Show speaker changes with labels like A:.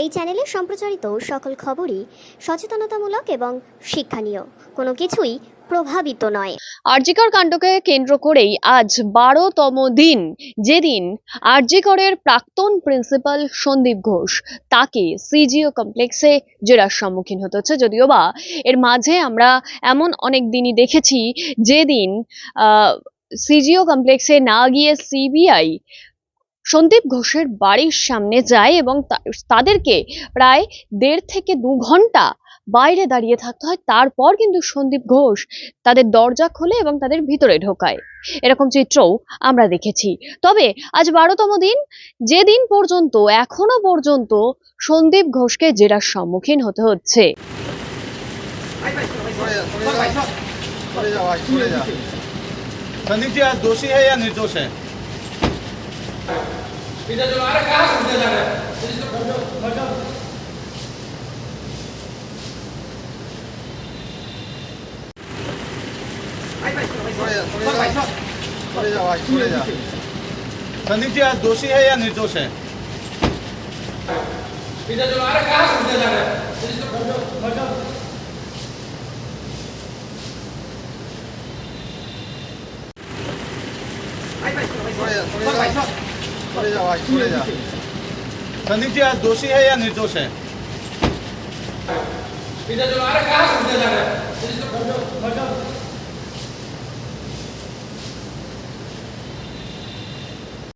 A: এই চ্যানেলে সম্প্রচারিত সকল খবরই সচেতনতামূলক এবং শিক্ষণীয়, কোনো কিছুই প্রভাবিত নয়।
B: আরজি কর কাণ্ডকে কেন্দ্র করেই আজ 12তম দিন, যেদিন আরজি করের প্রাক্তন প্রিন্সিপাল সন্দীপ ঘোষ তাকে সিজিও কমপ্লেক্সে জেরার সম্মুখীন হতে হচ্ছে। যদিও বা এর মাঝে আমরা এমন অনেক দিনই দেখেছি যেদিন সিজিও কমপ্লেক্সে না গিয়ে সিবিআই সন্দীপ ঘোষের বাড়ির সামনে যায় এবং তাদেরকে প্রায় 1.5 থেকে 2 ঘন্টা বাইরে দাঁড়িয়ে থাকতে হয়। তারপর কিন্তু সন্দীপ ঘোষ তাদের দরজা খোলে এবং তাদের ভিতরে ঢোকায়। এরকম চিত্রও আমরা দেখেছি। তবে আজ 12তম দিন, যেদিন পর্যন্ত এখনো পর্যন্ত সন্দীপ ঘোষকে জেরার সম্মুখীন হতে হচ্ছে।
C: संदीप जी आज दोषी है या निर्दोष है? संदीप जी आज दोषी है या निर्दोष है? संदीप जी आज दोषी है या निर्दोष है?